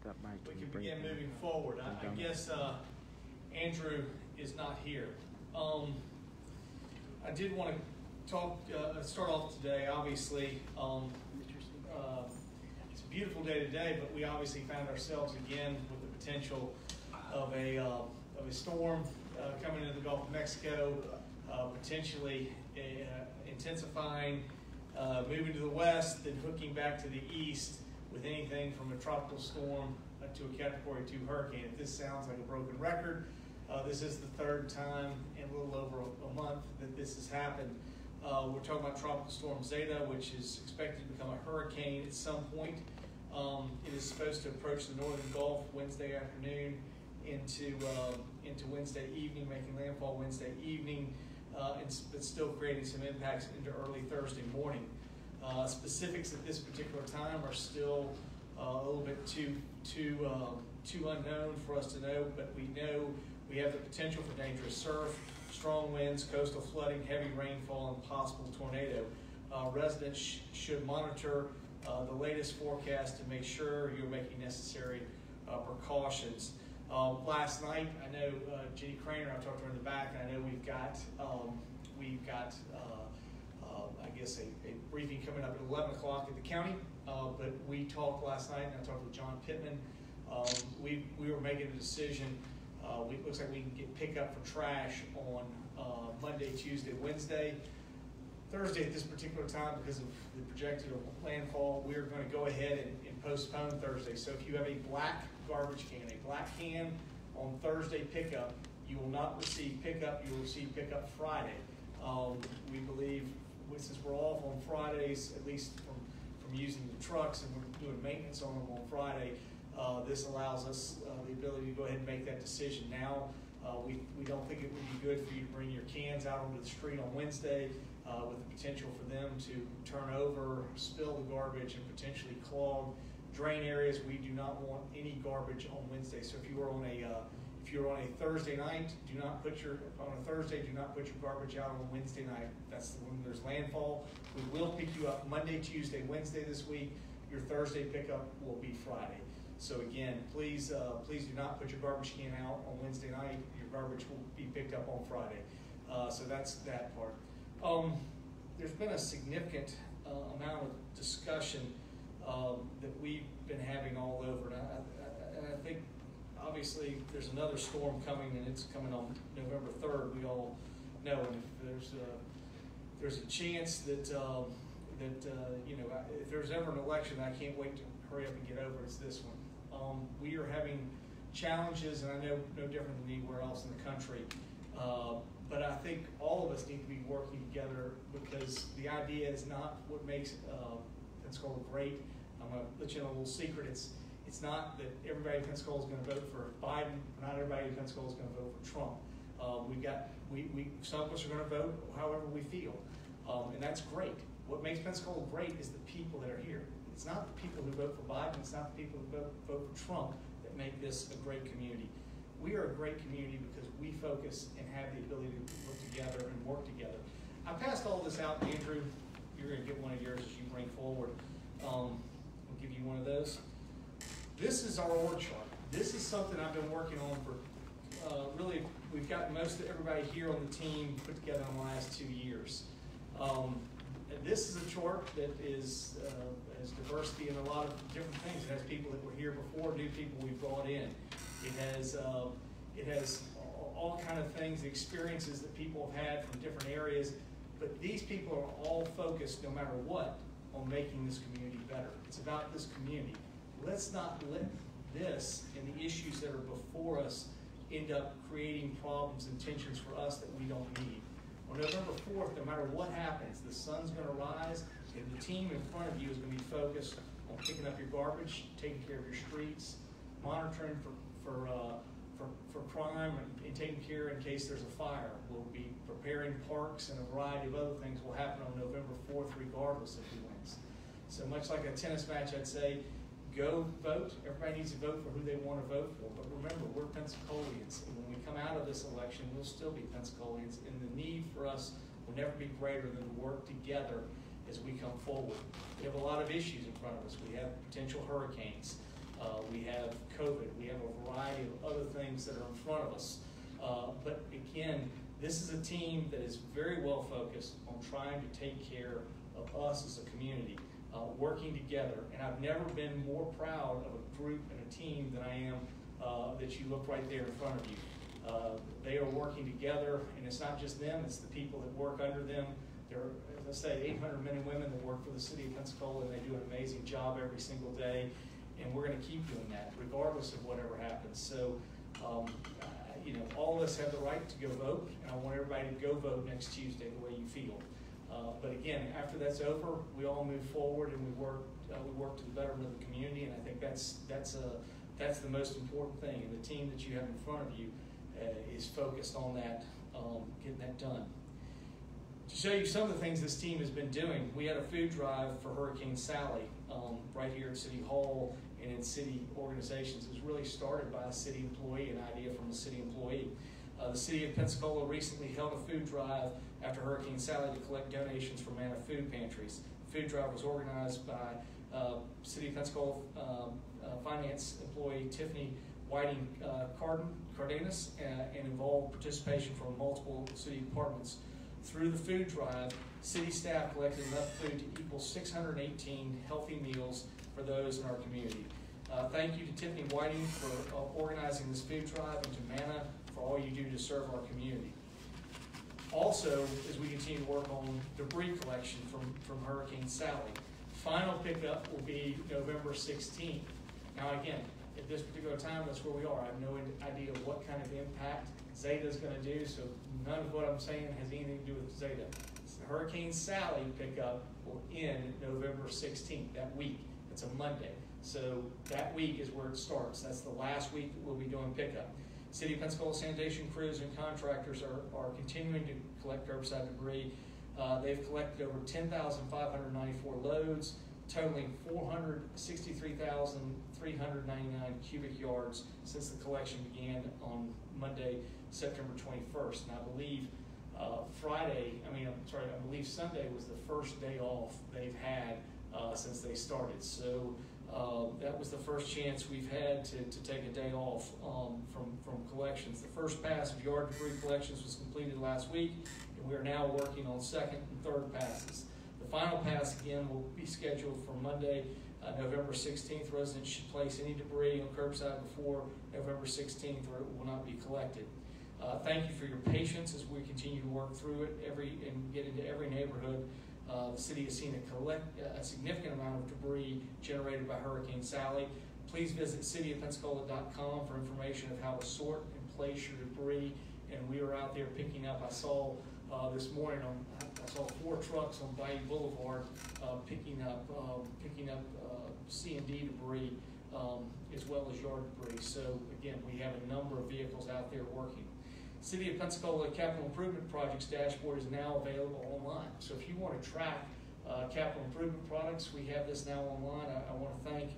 we can begin moving forward. I guess Andrew is not here. I did want to start off today. Obviously, it's a beautiful day today, but we obviously found ourselves again with the potential of a storm coming into the Gulf of Mexico, potentially intensifying, moving to the west, then hooking back to the east with anything from a tropical storm to a Category 2 hurricane. If this sounds like a broken record, this is the third time in a little over a month that this has happened. We're talking about Tropical Storm Zeta, which is expected to become a hurricane at some point. It is supposed to approach the northern Gulf Wednesday afternoon into Wednesday evening, making landfall Wednesday evening, but still creating some impacts into early Thursday morning. Specifics at this particular time are still a little bit too unknown for us to know, but we know we have the potential for dangerous surf, strong winds, coastal flooding, heavy rainfall, and possible tornado. Residents should monitor the latest forecast to make sure you're making necessary precautions. Last night, I know Jenny Craner, I talked to her in the back, and I know we've got I guess a briefing coming up at 11 o'clock at the county, but we talked last night, and I talked with John Pittman. We were making a decision. It looks like we can get pickup for trash on Monday, Tuesday, Wednesday. Thursday at this particular time, because of the projected landfall, we're going to go ahead and postpone Thursday. So if you have a black garbage can, a black can on Thursday pickup, you will not receive pickup. You will receive pickup Friday. We believe, since we're off on Fridays, at least from using the trucks, and we're doing maintenance on them on Friday, this allows us the ability to go ahead and make that decision now. We don't think it would be good for you to bring your cans out onto the street on Wednesday with the potential for them to turn over, spill the garbage, and potentially clog drain areas. We do not want any garbage on Wednesday. So if you're on a Thursday night, do not put your garbage out on Wednesday night. That's when there's landfall. We will pick you up Monday, Tuesday, Wednesday this week. Your Thursday pickup will be Friday. So again, please do not put your garbage can out on Wednesday night. Your garbage will be picked up on Friday. So that's that part. There's been a significant amount of discussion that we've been having all over, and I think obviously there's another storm coming, and it's coming on November 3rd. We all know, and if there's a chance that if there's ever an election I can't wait to hurry up and get over, it's this one. We are having challenges, and I know no different than anywhere else in the country. But I think all of us need to be working together, because the idea is not what makes Pensacola great. I'm going to let you in a little secret. It's not that everybody in Pensacola is going to vote for Biden. Not everybody in Pensacola is going to vote for Trump. Some of us are going to vote however we feel, and that's great. What makes Pensacola great is the people that are here. It's not the people who vote for Biden. It's not the people who vote for Trump that make this a great community. We are a great community because we focus and have the ability to look together and work together. I passed all this out, Andrew. You're going to get one of yours as you bring forward. I'll give you one of those. This is our org chart. This is something I've been working on for really, we've got most of everybody here on the team put together in the last 2 years. And this is a chart that has diversity in a lot of different things. It has people that were here before, new people we brought in. It has all kind of things, experiences that people have had from different areas. But these people are all focused, no matter what, on making this community better. It's about this community. Let's not let this and the issues that are before us end up creating problems and tensions for us that we don't need. On November 4th, no matter what happens, the sun's going to rise, and the team in front of you is going to be focused on picking up your garbage, taking care of your streets, monitoring for crime, and taking care in case there's a fire. We'll be preparing parks, and a variety of other things will happen on November 4th, regardless of who wins. So much like a tennis match, I'd say, go vote. Everybody needs to vote for who they want to vote for. But remember, we're Pensacolians, and when we come out of this election, we'll still be Pensacolians, and the need for us will never be greater than to work together as we come forward. We have a lot of issues in front of us. We have potential hurricanes. We have COVID. We have a variety of other things that are in front of us. But again, this is a team that is very well focused on trying to take care of us as a community, working together. And I've never been more proud of a group and a team than I am that you look right there in front of you. They are working together, and it's not just them, it's the people that work under them. There are, as I say, 800 men and women that work for the City of Pensacola, and they do an amazing job every single day. And we're going to keep doing that regardless of whatever happens. So, you know, all of us have the right to go vote, and I want everybody to go vote next Tuesday the way you feel. But again, after that's over, we all move forward and we work to the betterment of the community, and I think that's the most important thing. And the team that you have in front of you is focused on that, getting that done. To show you some of the things this team has been doing, we had a food drive for Hurricane Sally right here at City Hall and in city organizations. It was really started by a city employee, an idea from a city employee. The City of Pensacola recently held a food drive after Hurricane Sally to collect donations for MANA food pantries. The food drive was organized by City of Pensacola finance employee Tiffany Whiting Cardenas and involved participation from multiple city departments. Through the food drive, city staff collected enough food to equal 618 healthy meals for those in our community. Thank you to Tiffany Whiting for organizing this food drive, and to MANA for all you do to serve our community. Also, as we continue to work on debris collection from Hurricane Sally, final pickup will be November 16th. Now again, at this particular time, that's where we are. I have no idea what kind of impact Zeta is going to do, so none of what I'm saying has anything to do with Zeta. So Hurricane Sally pickup will end November 16th, that week. It's a Monday. So that week is where it starts. That's the last week that we'll be doing pickup. City of Pensacola sanitation crews and contractors are continuing to collect curbside debris. They've collected over 10,594 loads, totaling 463,399 cubic yards since the collection began on Monday, September 21st. And I believe I believe Sunday was the first day off they've had since they started. So that was the first chance we've had to take a day off from collections. The first pass of yard debris collections was completed last week, and we are now working on second and third passes. The final pass, again, will be scheduled for Monday, November 16th. Residents should place any debris on curbside before November 16th, or it will not be collected. Thank you for your patience as we continue to work through it and get into every neighborhood. The city has seen a significant amount of debris generated by Hurricane Sally. Please visit cityofpensacola.com for information of how to sort and place your debris. And we are out there picking up. I saw this morning I saw 4 trucks on Bayou Boulevard picking up C&D debris as well as yard debris. So again, we have a number of vehicles out there working. City of Pensacola Capital Improvement Projects dashboard is now available online. So if you want to track capital improvement projects, we have this now online. I want to thank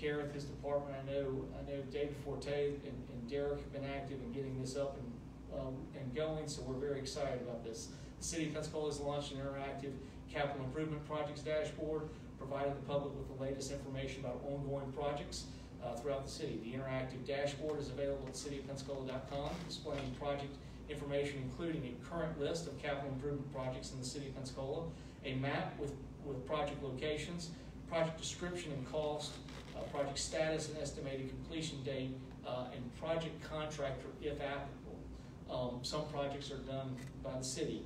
Kareth, his department. I know David Forte and Derek have been active in getting this up and going, so we're very excited about this. The City of Pensacola has launched an interactive capital improvement projects dashboard, providing the public with the latest information about ongoing projects throughout the city. The interactive dashboard is available at cityofpensacola.com, displaying project information including a current list of capital improvement projects in the City of Pensacola, a map with project locations, project description and cost, project status and estimated completion date, and project contractor if applicable. Some projects are done by the city.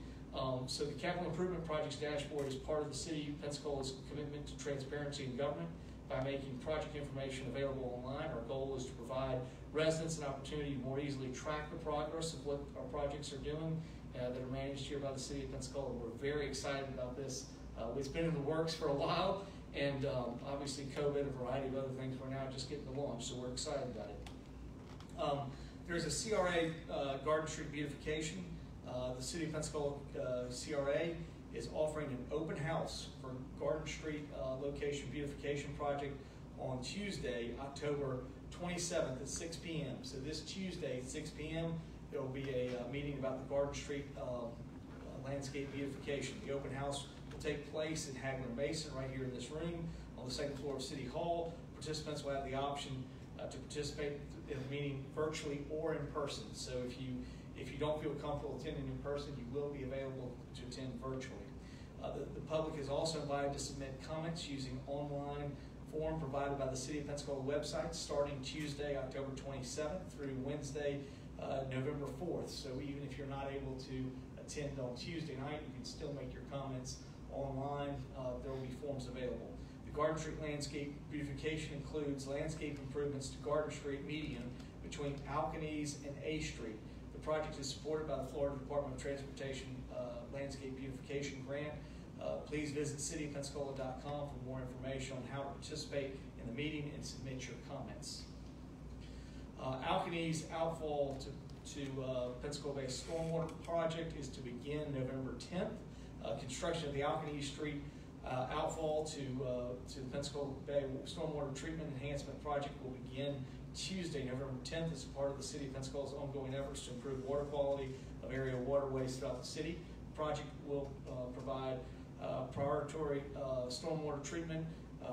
So the Capital Improvement Projects Dashboard is part of the City of Pensacola's commitment to transparency in government by making project information available online. Our goal is to provide residents an opportunity to more easily track the progress of what our projects are doing that are managed here by the City of Pensacola. We're very excited about this. It's been in the works for a while, and obviously COVID, a variety of other things, we're now just getting to launch, so we're excited about it. There's a CRA Garden Street beautification. The City of Pensacola CRA is offering an open house for Garden Street location beautification project on Tuesday, October 27th at 6 p.m. So this Tuesday at 6 p.m. there will be a meeting about the Garden Street landscape beautification. The open house will take place in Hagler Mason right here in this room on the second floor of City Hall. participants will have the option to participate in the meeting virtually or in person. So if you don't feel comfortable attending in person, you will be available to attend virtually. The public is also invited to submit comments using online form provided by the City of Pensacola website starting Tuesday, October 27th through Wednesday, November 4th. So even if you're not able to attend on Tuesday night, you can still make your comments online. There will be forms available. The Garden Street landscape beautification includes landscape improvements to Garden Street median between Alkanese and A Street. The project is supported by the Florida Department of Transportation Landscape Beautification Grant. Please visit cityofpensacola.com for more information on how to participate in the meeting and submit your comments. Alkanese outfall to Pensacola Bay Stormwater project is to begin November 10th. Construction of the Alkanese Street outfall to the Pensacola Bay Stormwater Treatment Enhancement project will begin Tuesday, November 10th, as part of the City of Pensacola's ongoing efforts to improve water quality of area waterways throughout the city. The project will provide priority stormwater treatment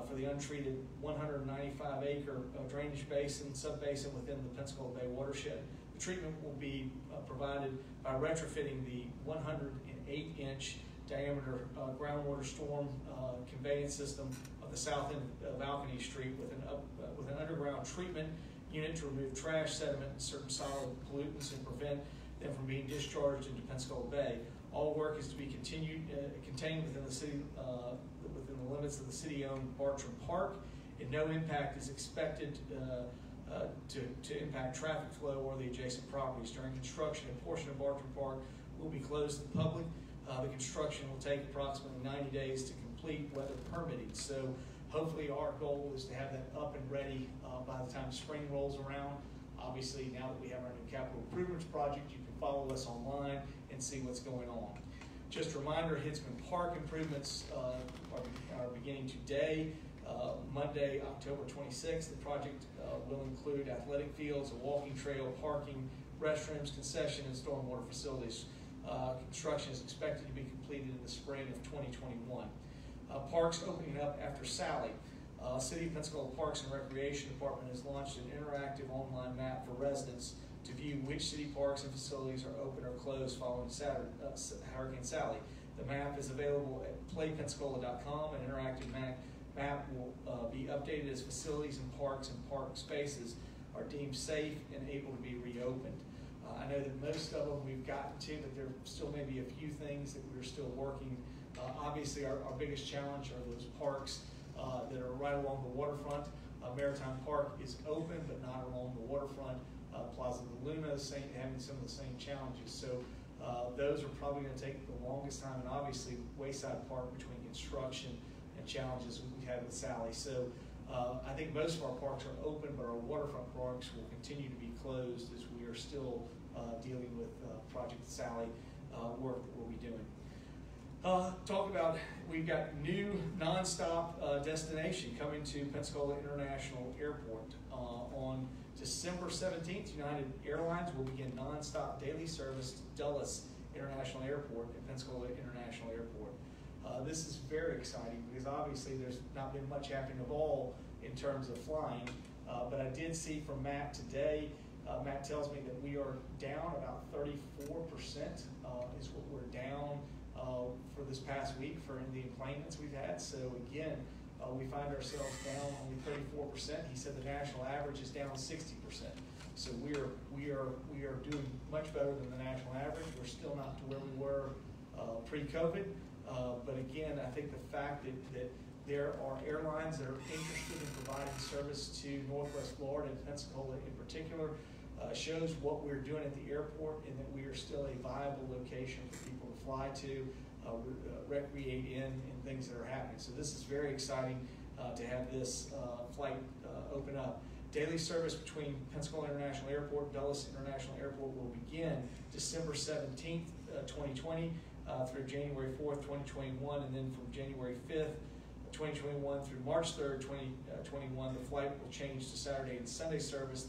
for the untreated 195-acre drainage basin, sub-basin within the Pensacola Bay watershed. The treatment will be provided by retrofitting the 108-inch diameter groundwater storm conveyance system of the south end of Alkanese Street with an underground treatment unit to remove trash, sediment, and certain solid pollutants and prevent them from being discharged into Pensacola Bay. All work is to be contained within the city, within the limits of the city-owned Bartram Park, and no impact is expected to impact traffic flow or the adjacent properties. During construction, a portion of Bartram Park will be closed to the public. The construction will take approximately 90 days to complete, weather permitting. So hopefully our goal is to have that up and ready by the time spring rolls around. Obviously, now that we have our new capital improvements project, you can follow us online and see what's going on. Just a reminder, Hitman Park improvements are beginning today, Monday, October 26th. The project will include athletic fields, a walking trail, parking, restrooms, concession, and stormwater facilities. Construction is expected to be completed in the spring of 2021. Parks opening up after Sally. City of Pensacola Parks and Recreation Department has launched an interactive online map for residents to view which city parks and facilities are open or closed following Hurricane Sally. The map is available at playpensacola.com. An interactive map will be updated as facilities and parks park spaces are deemed safe and able to be reopened. I know that most of them we've gotten to, but there still may be a few things that we're still working. Obviously, our biggest challenge are those parks that are right along the waterfront. Maritime Park is open, but not along the waterfront. Plaza de Luna is having some of the same challenges. So those are probably going to take the longest time, and obviously Wayside Park between construction and challenges we had with Sally. So I think most of our parks are open, but our waterfront parks will continue to be closed as we are still dealing with Project Sally work that we'll be doing. Talk about, we've got new nonstop destination coming to Pensacola International Airport. On December 17th, United Airlines will begin nonstop daily service to Dulles International Airport and Pensacola International Airport. This is very exciting because obviously there's not been much happening at all in terms of flying, but I did see from Matt today, Matt tells me that we are down about 34% is what we're down for this past week for the enplanements we've had. So again, we find ourselves down only 34%. He said the national average is down 60%. So we are doing much better than the national average. We're still not to where we were pre-COVID, but again, I think the fact that there are airlines that are interested in providing service to Northwest Florida and Pensacola in particular shows what we're doing at the airport and that we are still a viable location for people to fly to, recreate in, and things that are happening. So this is very exciting to have this flight open up. Daily service between Pensacola International Airport and Dulles International Airport will begin December 17th, 2020 through January 4th, 2021, and then from January 5th, 2021 through March 3rd, 2021, the flight will change to Saturday and Sunday service,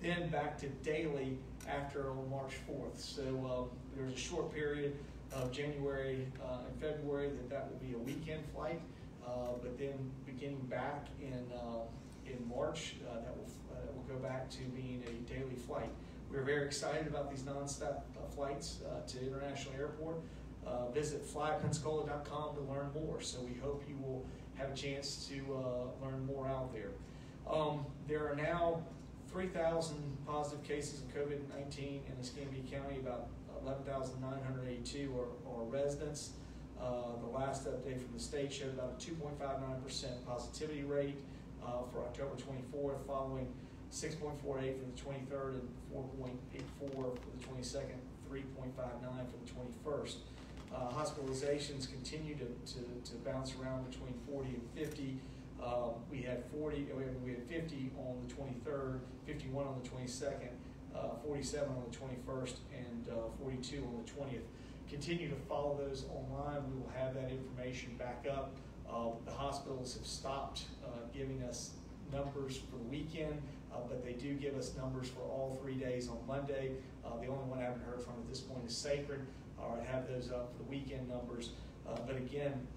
then back to daily after March 4th. So there's a short period of January and February that will be a weekend flight. but then beginning back in March, that will go back to being a daily flight. We're very excited about these nonstop flights to International Airport. Visit flypensacola.com to learn more. So we hope you will have a chance to learn more out there. There are now 3,000 positive cases of COVID-19 in Escambia County. About 11,982 are residents. The last update from the state showed about a 2.59% positivity rate for October 24th, following 6.48 for the 23rd and 4.84 for the 22nd, 3.59 for the 21st. Hospitalizations continue to bounce around between 40 and 50. We had 50 on the 23rd, 51 on the 22nd, 47 on the 21st, and 42 on the 20th. Continue to follow those online. We will have that information back up. The hospitals have stopped giving us numbers for the weekend, but they do give us numbers for all 3 days on Monday. The only one I haven't heard from at this point is Sacred. I have those up for the weekend numbers. But again,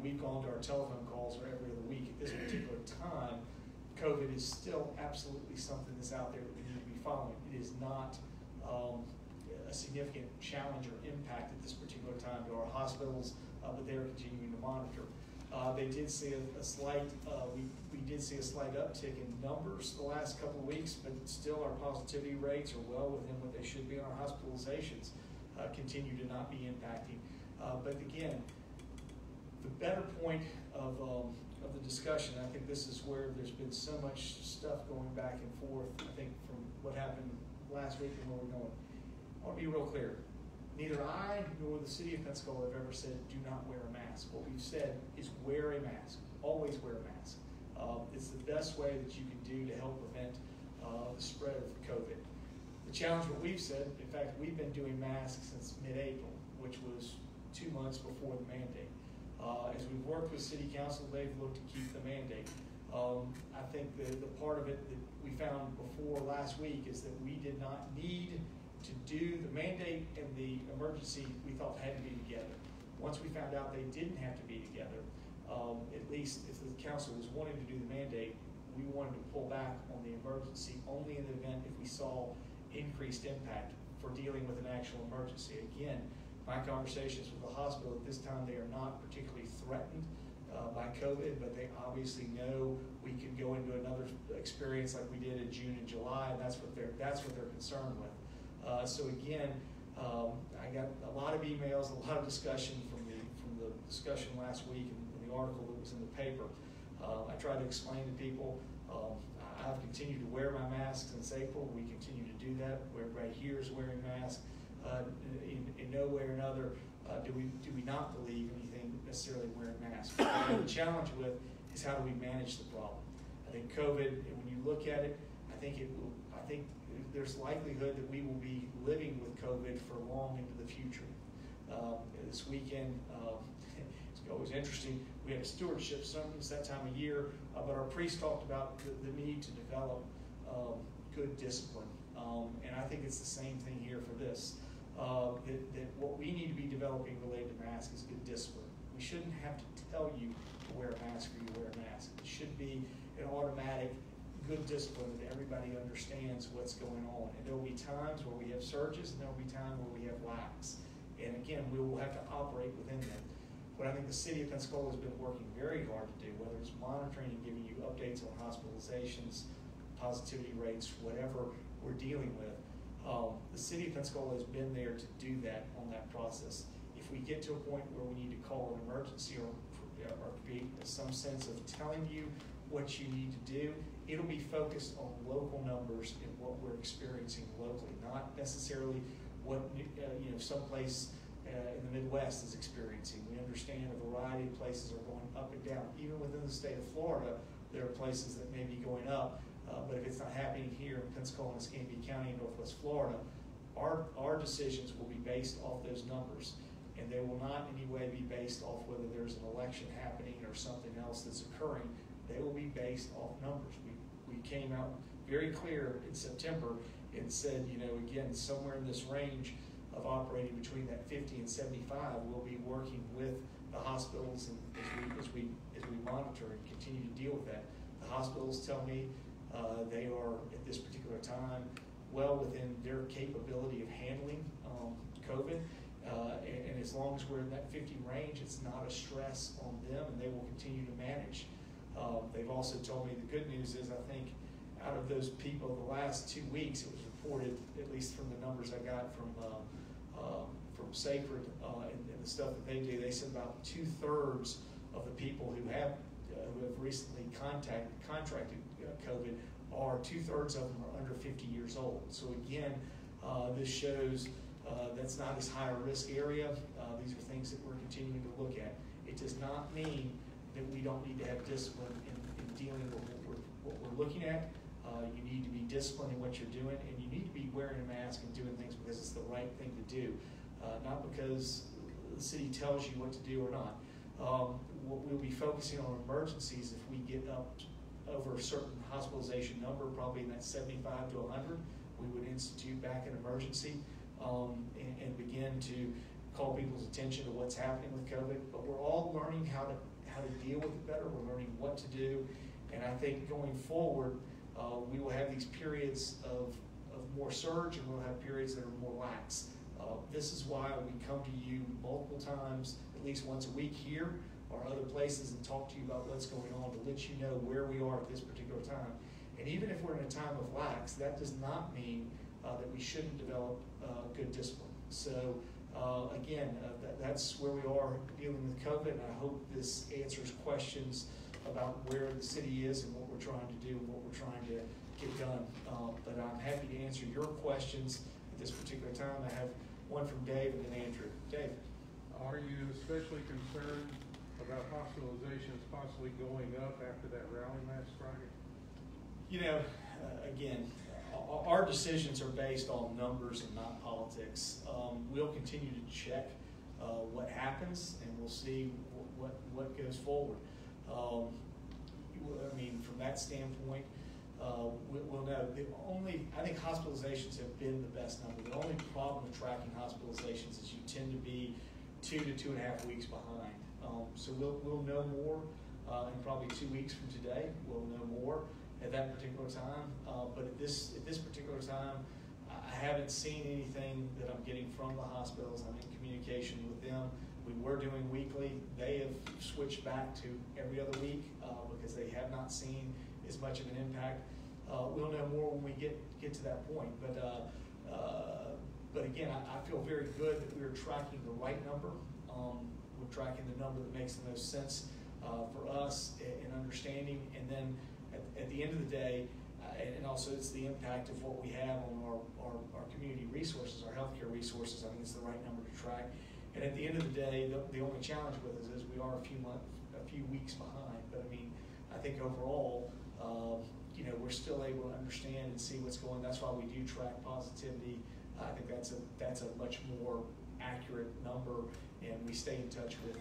we've gone to our telephone calls every other week. At this particular time, COVID is still absolutely something that's out there that we need to be following. It is not a significant challenge or impact at this particular time to our hospitals, but they are continuing to monitor. They did see a slight, we did see a slight uptick in numbers the last couple of weeks, but still our positivity rates are well within what they should be, and our hospitalizations continue to not be impacting. But again, the better point of the discussion, I think this is where there's been so much stuff going back and forth, I think from what happened last week and where we're going. I want to be real clear. Neither I nor the City of Pensacola have ever said do not wear a mask. What we've said is wear a mask. Always wear a mask. It's the best way that you can do to help prevent the spread of COVID. The challenge, what we've said, in fact, we've been doing masks since mid-April, which was 2 months before the mandate. As we've worked with City Council, they've looked to keep the mandate. I think the part of it that we found before last week is that we did not need to do the mandate and the emergency. We thought had to be together. Once we found out they didn't have to be together, at least if the council was wanting to do the mandate, we wanted to pull back on the emergency only in the event if we saw increased impact for dealing with an actual emergency. Again, my conversations with the hospital at this time, they are not particularly threatened by COVID, but they obviously know we could go into another experience like we did in June and July, and that's what they're concerned with. So again, I got a lot of emails, a lot of discussion from the discussion last week and the article that was in the paper. I tried to explain to people. I've continued to wear my mask since April. We continue to do that. We're right here is wearing masks. In no way or another do we not believe anything necessarily wearing masks. What the challenge with is how do we manage the problem. I think COVID, when you look at it, I think there's likelihood that we will be living with COVID for long into the future. This weekend, it's always interesting. We had a stewardship sermon that time of year, but our priest talked about the need to develop good discipline. And I think it's the same thing here for this. That what we need to be developing related to masks is good discipline. We shouldn't have to tell you to wear a mask or you wear a mask. It should be an automatic good discipline that everybody understands what's going on. And there will be times where we have surges and there will be times where we have lax. And again, we will have to operate within them. What I think the City of Pensacola has been working very hard to do, whether it's monitoring and giving you updates on hospitalizations, positivity rates, whatever we're dealing with, the City of Pensacola has been there to do that on that process. If we get to a point where we need to call an emergency or create some sense of telling you what you need to do, it'll be focused on local numbers and what we're experiencing locally, not necessarily what someplace in the Midwest is experiencing. We understand a variety of places are going up and down. Even within the state of Florida, there are places that may be going up. But if it's not happening here in Pensacola and Escambia County in Northwest Florida, our decisions will be based off those numbers. And they will not in any way be based off whether there's an election happening or something else that's occurring. They will be based off numbers. We came out very clear in September and said, again, somewhere in this range of operating between that 50 and 75, we'll be working with the hospitals, and as we monitor and continue to deal with that, the hospitals tell me they are at this particular time well within their capability of handling COVID, and as long as we're in that 50 range, it's not a stress on them, and they will continue to manage. They've also told me the good news is, I think, out of those people, the last 2 weeks, it was reported, at least from the numbers I got from Sacred and the stuff that they do, they said about 2/3 of the people who have recently contracted COVID are 2/3 of them are under 50 years old. So again, this shows that's not as high a risk area. These are things that we're continuing to look at. It does not mean that we don't need to have discipline in dealing with what we're looking at. You need to be disciplined in what you're doing, and you need to be wearing a mask and doing things because it's the right thing to do, not because the city tells you what to do or not. We'll be focusing on emergencies if we get up over a certain hospitalization number, probably in that 75 to 100. We would institute back an emergency and begin to call people's attention to what's happening with COVID. But we're all learning how to deal with it better. We're learning what to do, and I think going forward, we will have these periods of more surge, and we'll have periods that are more lax. This is why we come to you multiple times, at least once a week here or other places, and talk to you about what's going on to let you know where we are at this particular time. And even if we're in a time of lax, that does not mean that we shouldn't develop good discipline. So again, that's where we are dealing with COVID, and I hope this answers questions about where the city is and what we're trying to do and what we're trying to get done. But I'm happy to answer your questions at this particular time. I have one from Dave and then Andrew. Dave. Are you especially concerned about hospitalizations possibly going up after that rally last Friday? You know, again, our decisions are based on numbers and not politics. We'll continue to check what happens, and we'll see what goes forward. I mean, from that standpoint, we'll know. I think hospitalizations have been the best number. The only problem with tracking hospitalizations is you tend to be 2 to 2.5 weeks behind. So we'll know more in probably 2 weeks from today. We'll know more at that particular time. But at this particular time, I haven't seen anything that I'm getting from the hospitals. I'm in communication with them. We were doing weekly. They have switched back to every other week because they have not seen as much of an impact. We'll know more when we get to that point. But again, I feel very good that we're tracking the right number. We're tracking the number that makes the most sense for us in understanding. And then at the end of the day, and also it's the impact of what we have on our community resources, our healthcare resources. I think it's the right number to track. And at the end of the day, the only challenge with us is we are a few weeks behind. But I mean, I think overall, we're still able to understand and see what's going on. That's why we do track positivity. I think that's a much more accurate number, and we stay in touch with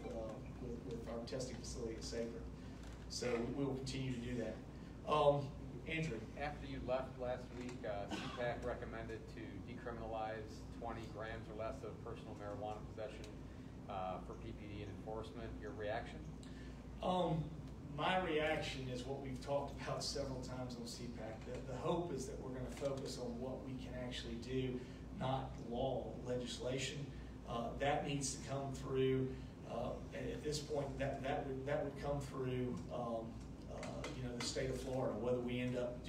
our testing facility at Sacred. So we will continue to do that. Andrew. After you left last week, CPAC recommended to decriminalize 20 grams or less of personal marijuana possession for PPD and enforcement. Your reaction? My reaction is what we've talked about several times on CPAC. The hope is that we're going to focus on what we can actually do, not law, legislation. That needs to come through. At this point, that would come through the state of Florida, whether we end up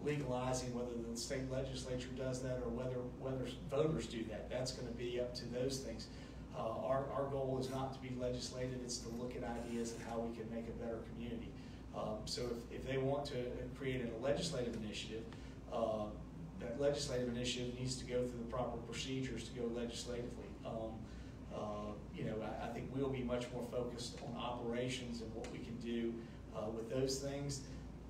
legalizing, whether the state legislature does that or whether voters do that. That's going to be up to those things. Our goal is not to be legislated, it's to look at ideas and how we can make a better community. So if they want to create a legislative initiative, that legislative initiative needs to go through the proper procedures to go legislatively. I think we'll be much more focused on operations and what we can do with those things.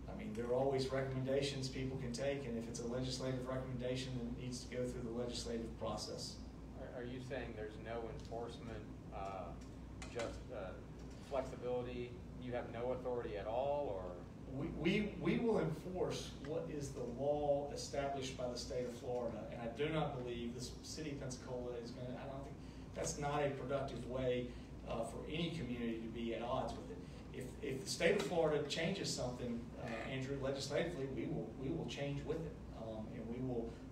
I mean, there are always recommendations people can take, and if it's a legislative recommendation, then it needs to go through the legislative process. Are you saying there's no enforcement, just flexibility? You have no authority at all, or? We will enforce what is the law established by the state of Florida, and I do not believe the City of Pensacola is going to, I don't think, that's not a productive way for any community to be at odds with it. If the state of Florida changes something, Andrew, legislatively, we will change with it, and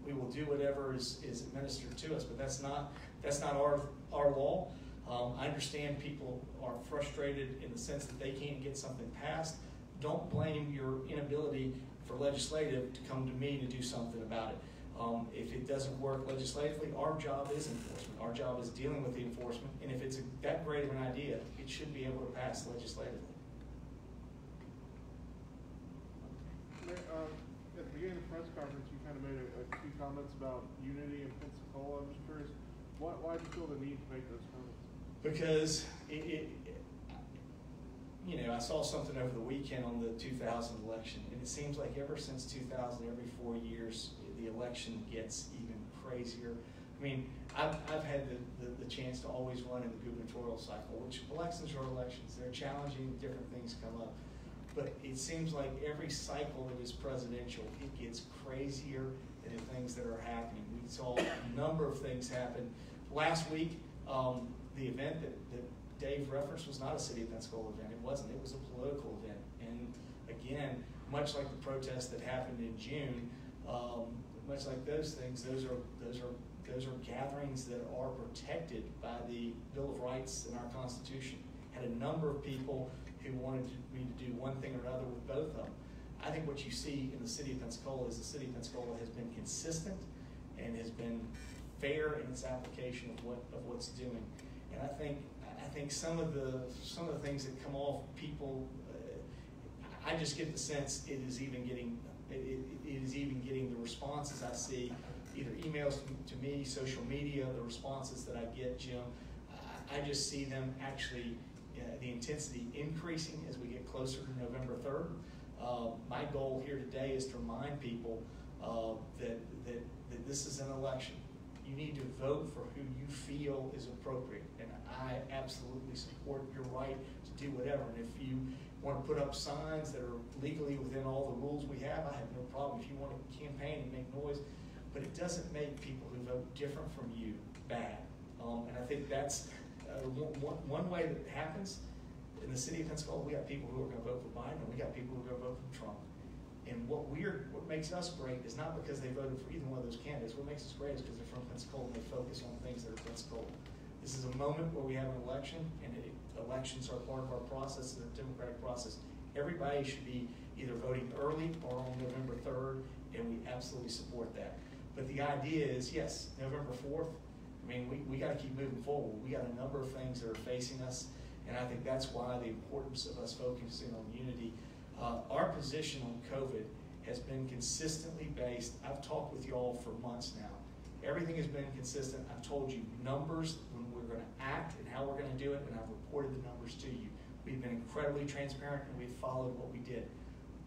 we will do whatever is administered to us. But that's not our law. I understand people are frustrated in the sense that they can't get something passed. Don't blame your inability for legislative to come to me to do something about it. If it doesn't work legislatively, our job is enforcement. Our job is dealing with the enforcement, and if it's that great of an idea, it should be able to pass legislatively. At the beginning of the press conference, you kind of made a few comments about unity in Pensacola. I'm just curious, why do you feel the need to make those comments? Because I saw something over the weekend on the 2000 election, and it seems like ever since 2000, every 4 years, the election gets even crazier. I mean, I've had the chance to always run in the gubernatorial cycle, which elections are elections. They're challenging, different things come up. But it seems like every cycle that is presidential, it gets crazier in the things that are happening. We saw a number of things happen. Last week, the event that Dave referenced was not a City of Pensacola event. It wasn't. It was a political event. And again, much like the protests that happened in June, much like those things, those are gatherings that are protected by the Bill of Rights in our Constitution. Had a number of people who wanted me to do one thing or another with both of them. I think what you see in the City of Pensacola is the City of Pensacola has been consistent and has been fair in its application of what's doing. And I think some of the things that come off people, I just get the sense it is even getting the responses I see, either emails to me, social media, the responses that I get, Jim. I just see them actually, the intensity increasing as we get closer to November 3rd. My goal here today is to remind people that this is an election. You need to vote for who you feel is appropriate. And I absolutely support your right to do whatever. And if you want to put up signs that are legally within all the rules we have, I have no problem. If you want to campaign and make noise, but it doesn't make people who vote different from you bad. And I think that's one way that happens. In the City of Pensacola, we got people who are going to vote for Biden, and we got people who are going to vote for Trump. And what makes us great is not because they voted for either one of those candidates. What makes us great is because they're from Pensacola and they focus on things that are Pensacola. This is a moment where we have an election, and elections are part of our process, the democratic process. Everybody should be either voting early or on November 3rd, and we absolutely support that. But the idea is, yes, November 4th, I mean, we got to keep moving forward. We got a number of things that are facing us, and I think that's why the importance of us focusing on unity. Our position on COVID has been consistently based. I've talked with y'all for months now. Everything has been consistent. I've told you numbers when we're going to act and how we're going to do it, and I've reported the numbers to you. We've been incredibly transparent, and we've followed what we did.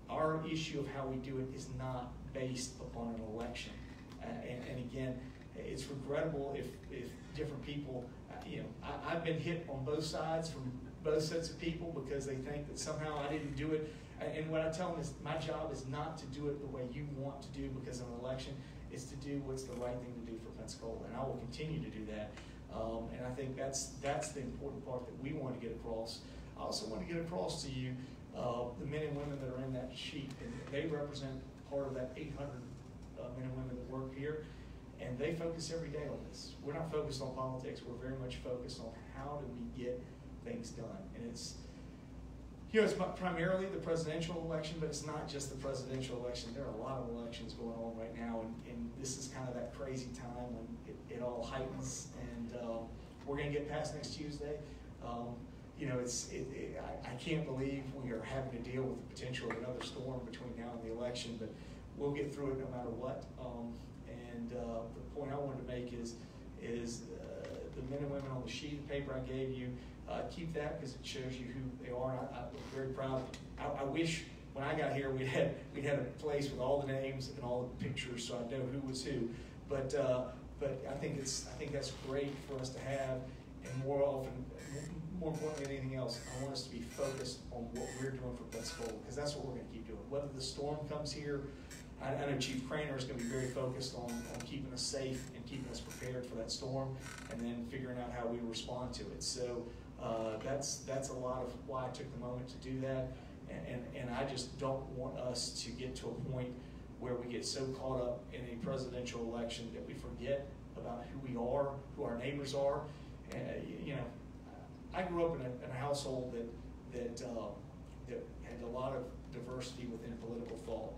Our issue of how we do it is not based upon an election. And again, it's regrettable if different people, I've been hit on both sides from both sets of people because they think that somehow I didn't do it. And what I tell them is my job is not to do it the way you want to do because of an election. It's to do what's the right thing to do for Pensacola, and I will continue to do that. And I think that's the important part that we want to get across. I also want to get across to you the men and women that are in that sheet, and they represent part of that 800 men and women that work here, and they focus every day on this. We're not focused on politics. We're very much focused on how do we get things done, and it's primarily the presidential election, but it's not just the presidential election. There are a lot of elections going on right now, and this is kind of that crazy time when it all heightens, and we're going to get past next Tuesday. I can't believe we are having to deal with the potential of another storm between now and the election, but we'll get through it no matter what. The point I wanted to make is the men and women on the sheet of paper I gave you, keep that because it shows you who they are. I'm very proud. I wish when I got here we'd had a place with all the names and all the pictures so I know who was who. But I think that's great for us to have, and more importantly than anything else, I want us to be focused on what we're doing for Pensacola because that's what we're going to keep doing. Whether the storm comes here, I know Chief Craner is going to be very focused on keeping us safe and keeping us prepared for that storm, and then figuring out how we respond to it. So That's a lot of why I took the moment to do that, and I just don't want us to get to a point where we get so caught up in a presidential election that we forget about who we are, who our neighbors are. You know, I grew up in a household that had a lot of diversity within political thought,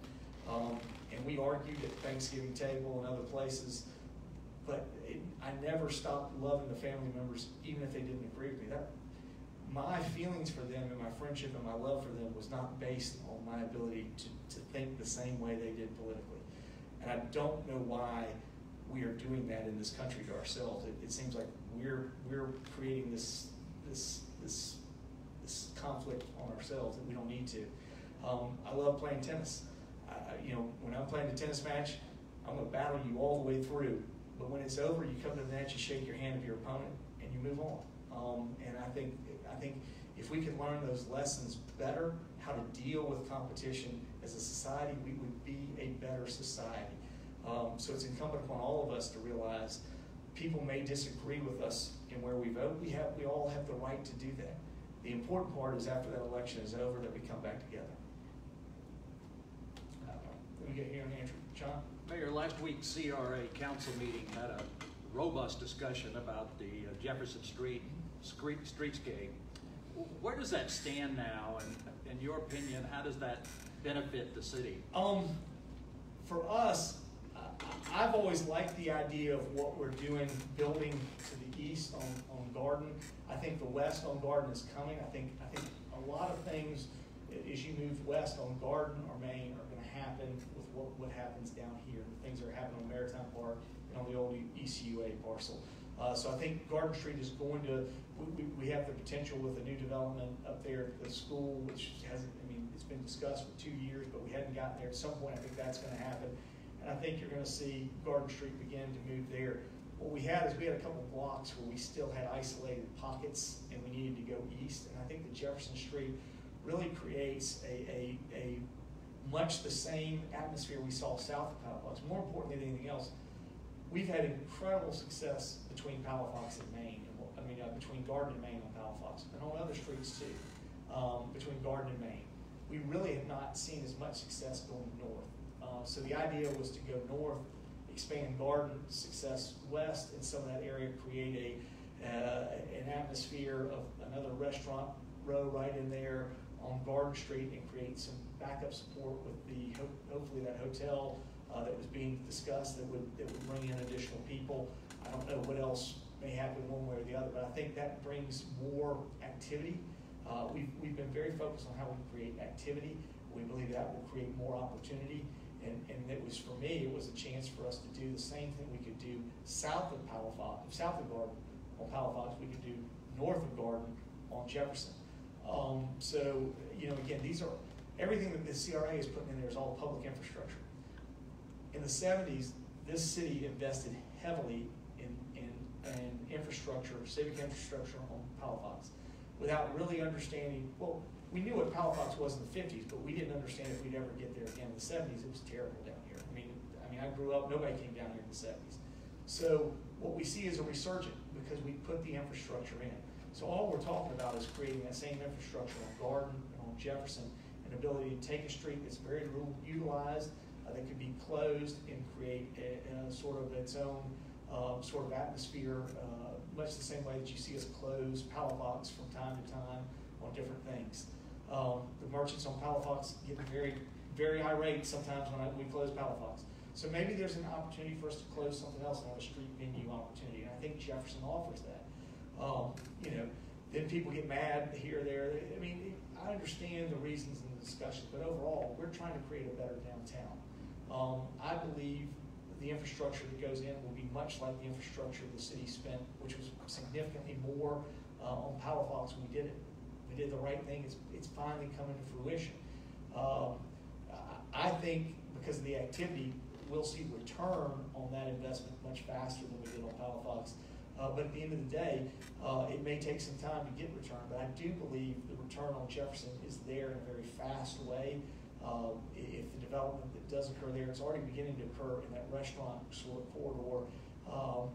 and we argued at the Thanksgiving table and other places, but I never stopped loving the family members, even if they didn't agree with me. My feelings for them and my friendship and my love for them was not based on my ability to think the same way they did politically. And I don't know why we are doing that in this country to ourselves. It seems like we're creating this conflict on ourselves that we don't need to. I love playing tennis. You know, when I'm playing a tennis match, I'm going to battle you all the way through. But when it's over, you come to the net, you shake your hand of your opponent, and you move on. And I think if we could learn those lessons better, how to deal with competition as a society, we would be a better society. So it's incumbent upon all of us to realize people may disagree with us in where we vote. We all have the right to do that. The important part is after that election is over that we come back together. Let me get here and Andrew. John? Mayor, last week's CRA council meeting had a robust discussion about the Jefferson streetscape. Where does that stand now, and in your opinion, how does that benefit the city? For us, I've always liked the idea of what we're doing, building to the east on Garden. I think the west on Garden is coming. I think a lot of things as you move west on Garden or Main are going to happen with what happens down here. Things that are happening on Maritime Park and on the old ECUA parcel. So I think Garden Street is going to, we have the potential with a new development up there at the school, which hasn't, I mean, it's been discussed for 2 years, but we hadn't gotten there. At some point, I think that's going to happen. And I think you're going to see Garden Street begin to move there. What we had is we had a couple blocks where we still had isolated pockets and we needed to go east. And I think that Jefferson Street really creates a much the same atmosphere we saw south of Palafox. More importantly than anything else, we've had incredible success between Palafox and Main, between Garden and Main on Palafox, and on other streets too, between Garden and Main. We really have not seen as much success going north. So the idea was to go north, expand Garden, success west, in some of that area, create an atmosphere of another restaurant row right in there on Garden Street, and create some backup support with the hopefully that hotel that was being discussed that would bring in additional people. I don't know what else may happen one way or the other, but I think that brings more activity. We've been very focused on how we create activity. We believe that will create more opportunity. And it was, for me, it was a chance for us to do the same thing we could do south of Palafox, south of Garden on Palafox, we could do north of Garden on Jefferson. So, again, these are, everything that the CRA is putting in there is all public infrastructure. In the 70s, this city invested heavily in infrastructure, civic infrastructure on Palafox, without really understanding, well, we knew what Palafox was in the 50s, but we didn't understand if we'd ever get there again. In the 70s, it was terrible down here. I mean, I grew up, nobody came down here in the 70s. So what we see is a resurgence because we put the infrastructure in. So all we're talking about is creating that same infrastructure on Garden and on Jefferson, an ability to take a street that's very little utilized, that could be closed and create a sort of its own sort of atmosphere, much the same way that you see us close Palafox from time to time on different things. The merchants on Palafox get very, very irate sometimes when we close Palafox. So maybe there's an opportunity for us to close something else and have a street venue opportunity. And I think Jefferson offers that. Then people get mad here or there. I mean, I understand the reasons and the discussions, but overall, we're trying to create a better downtown. I believe the infrastructure that goes in will be much like the infrastructure the city spent, which was significantly more on Palafox when we did it. We did the right thing. It's finally coming to fruition. I think because of the activity, we'll see return on that investment much faster than we did on Palafox. But at the end of the day, it may take some time to get return, but I do believe the return on Jefferson is there in a very fast way. If the development that does occur there, it's already beginning to occur in that restaurant sort of corridor,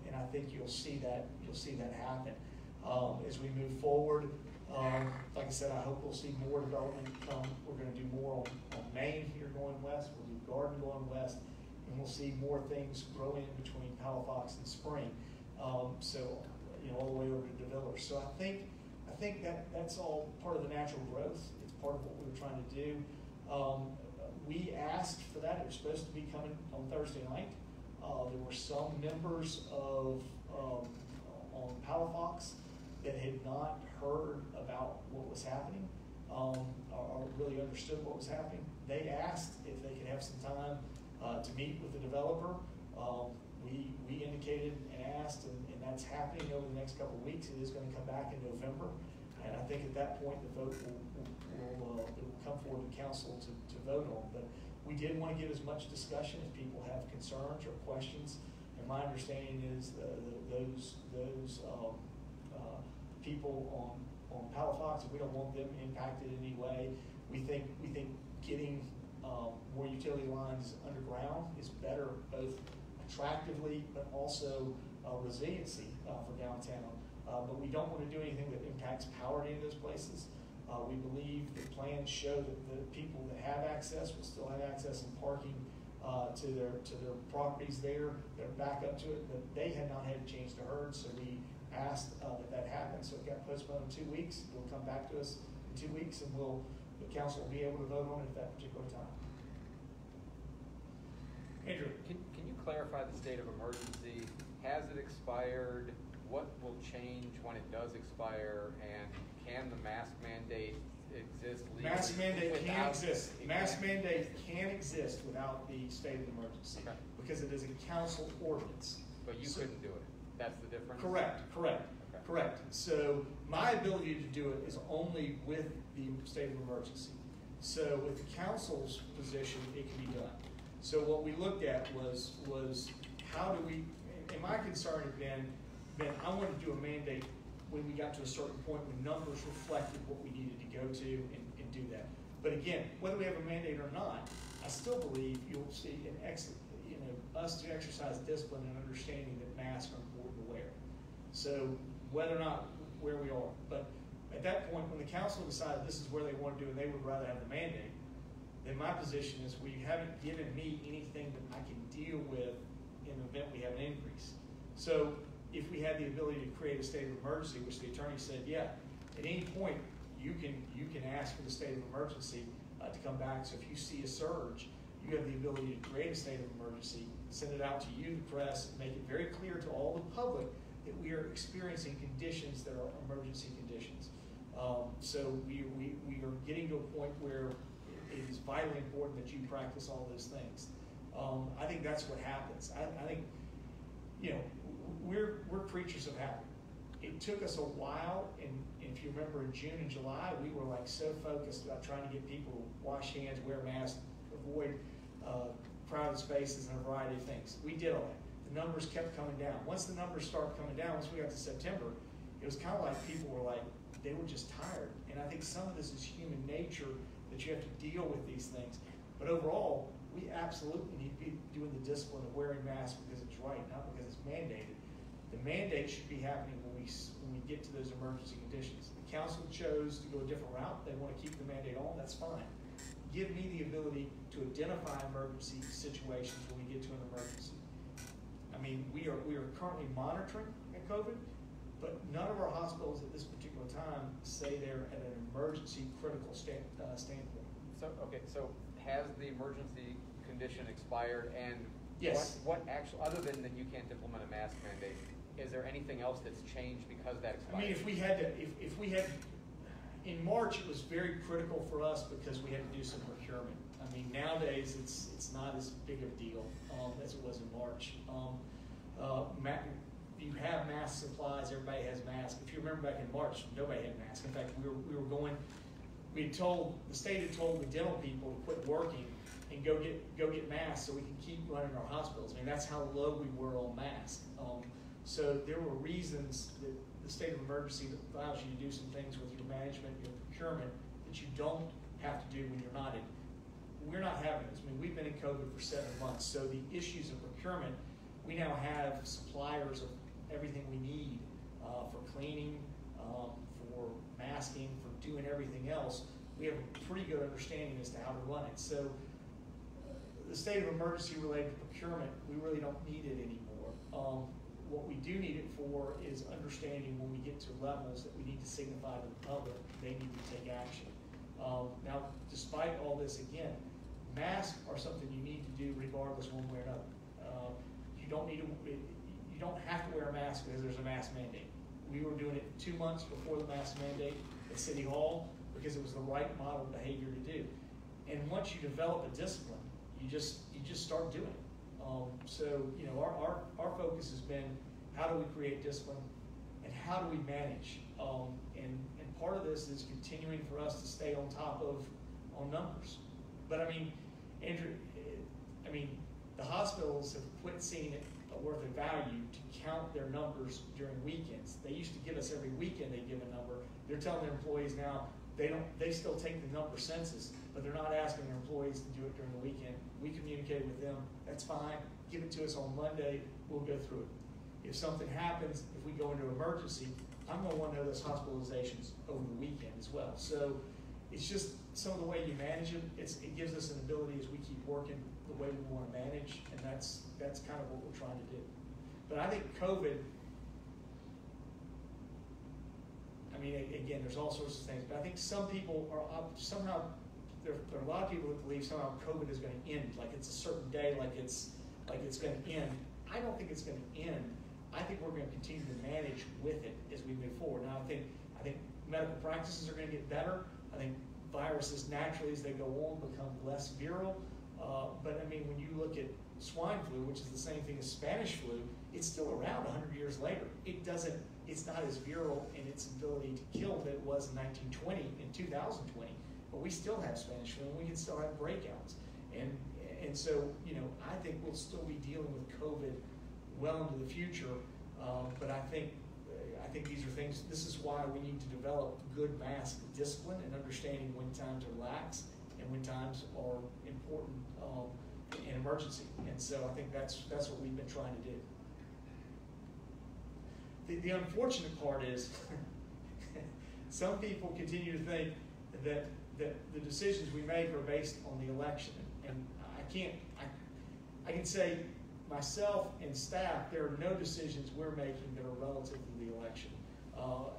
and I think you'll see that happen. as we move forward. Like I said, I hope we'll see more development come. We're going to do more on Main here going west. We'll do Garden going west, and we'll see more things grow in between Palafox and Spring. So, you know, all the way over to DeVillers. So I think that's all part of the natural growth. It's part of what we were trying to do. We asked for that. It was supposed to be coming on Thursday night. There were some members of on Palafox that had not heard about what was happening or really understood what was happening. They asked if they could have some time to meet with the developer. We indicated and asked, and that's happening over the next couple of weeks. It is going to come back in November, and I think at that point the vote will come forward to council to vote on. But we did want to give as much discussion if people have concerns or questions. And my understanding is those people on Palafox, we don't want them impacted in any way. We think getting more utility lines underground is better, both attractively but also resiliency for downtown. But we don't want to do anything that impacts power to any of those places. We believe the plans show that the people that have access will still have access and parking to their properties there. They're back up to it, but they had not had a change to herd, so we asked that happen. So it got postponed 2 weeks. It will come back to us in 2 weeks, and the council will be able to vote on it at that particular time. Andrew, can you clarify the state of emergency? Has it expired? What will change when it does expire? And can the mask mandate exist legally? Mask mandate can exist. Mask mandate can exist without the state of emergency, okay, because it is a council ordinance. But you couldn't do it. That's the difference? Correct. Okay. Correct. So my ability to do it is only with the state of emergency. So with the council's position, it can be done. So what we looked at was how do we, and my concern had been I wanted to do a mandate when we got to a certain point when numbers reflected what we needed to go to and do that. But again, whether we have a mandate or not, I still believe you'll see us to exercise discipline and understanding that masks are important to wear. So whether or not where we are, but at that point, when the council decided this is where they want to do it, and they would rather have the mandate, then my position is we haven't given me anything that I can deal with in the event we have an increase. So if we had the ability to create a state of emergency, which the attorney said, yeah, at any point you can ask for the state of emergency to come back. So if you see a surge, you have the ability to create a state of emergency, send it out to you, the press, make it very clear to all the public that we are experiencing conditions that are emergency conditions. So we are getting to a point where it is vitally important that you practice all those things. I think that's what happens. I think, we're creatures of habit. It took us a while, and if you remember in June and July, we were like so focused about trying to get people to wash hands, wear masks, avoid crowded spaces, and a variety of things. We did all that. The numbers kept coming down. Once the numbers started coming down, once we got to September, it was kind of like people were like, they were just tired. And I think some of this is human nature, that you have to deal with these things. But overall, we absolutely need to be doing the discipline of wearing masks because it's right, not because it's mandated. The mandate should be happening when we get to those emergency conditions. The council chose to go a different route. They want to keep the mandate on. That's fine. Give me the ability to identify emergency situations when we get to an emergency. I mean, we are currently monitoring COVID, but none of our hospitals at this particular time say they're at an emergency critical standpoint. So has the emergency condition expired, and yes, what actually, other than that you can't implement a mask mandate, is there anything else that's changed because that expired? I mean, if we had in March, it was very critical for us because we had to do some procurement. I mean, nowadays it's not as big of a deal as it was in March. You have mask supplies, everybody has masks. If you remember back in March, nobody had masks. In fact, the state had told the dental people to quit working and go get masks so we can keep running our hospitals. I mean, that's how low we were on masks. So there were reasons that the state of emergency that allows you to do some things with your management, your procurement, that you don't have to do when you're not in. We're not having this. I mean, we've been in COVID for 7 months, so the issues of procurement, we now have suppliers of everything we need for cleaning, for masking, for doing everything else, we have a pretty good understanding as to how to run it. So the state of emergency related to procurement, we really don't need it anymore. What we do need it for is understanding when we get to levels that we need to signify to the public they need to take action. Now, despite all this, again, masks are something you need to do regardless one way or another. You don't have to wear a mask because there's a mask mandate. We were doing it 2 months before the mask mandate at City Hall because it was the right model behavior to do. And once you develop a discipline, you just start doing it. So, you know, our focus has been how do we create discipline and how do we manage? And part of this is continuing for us to stay on top of on numbers. But I mean, Andrew, the hospitals have quit seeing it worth of value to count their numbers during weekends. They used to give us every weekend they give a number. They're telling their employees now they still take the number census, but they're not asking their employees to do it during the weekend. We communicate with them, that's fine, give it to us on Monday, we'll go through it. If something happens, if we go into emergency, I'm gonna wanna know those hospitalizations over the weekend as well. So it's just some of the way you manage it, it gives us an ability as we keep working the way we wanna manage, and that's kind of what we're trying to do. But I think COVID, again, there's all sorts of things, but I think some people are somehow, there are a lot of people that believe somehow COVID is going to end, like it's a certain day, like it's going to end. I don't think it's going to end. I think we're going to continue to manage with it as we move forward. Now, I think medical practices are going to get better. I think viruses naturally, as they go on, become less viral. But I mean, when you look at swine flu, which is the same thing as Spanish flu, it's still around 100 years later. It's not as viral in its ability to kill that it was in 1920 and 2020. But we still have Spanish flu, and we can still have breakouts. And so, you know, I think we'll still be dealing with COVID well into the future. But I think these are things, this is why we need to develop good mask discipline and understanding when times are lax and when times are important in emergency. And so I think that's what we've been trying to do. The unfortunate part is some people continue to think that the decisions we make are based on the election. And I can say myself and staff, there are no decisions we're making that are relative to the election.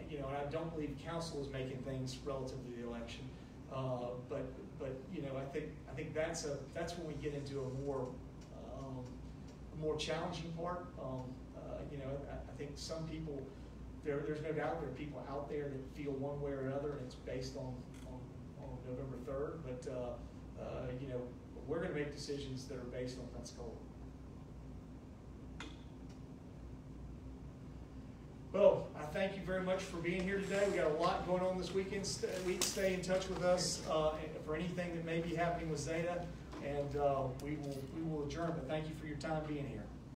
You know, and I don't believe council is making things relative to the election. But you know, I think that's when we get into a more challenging part. You know, I think some people, there's no doubt there are people out there that feel one way or another, and it's based on November 3rd. But you know, we're going to make decisions that are based on Pensacola. Well, I thank you very much for being here today. We got a lot going on this weekend. Stay in touch with us for anything that may be happening with Zeta, and we will adjourn. But thank you for your time being here.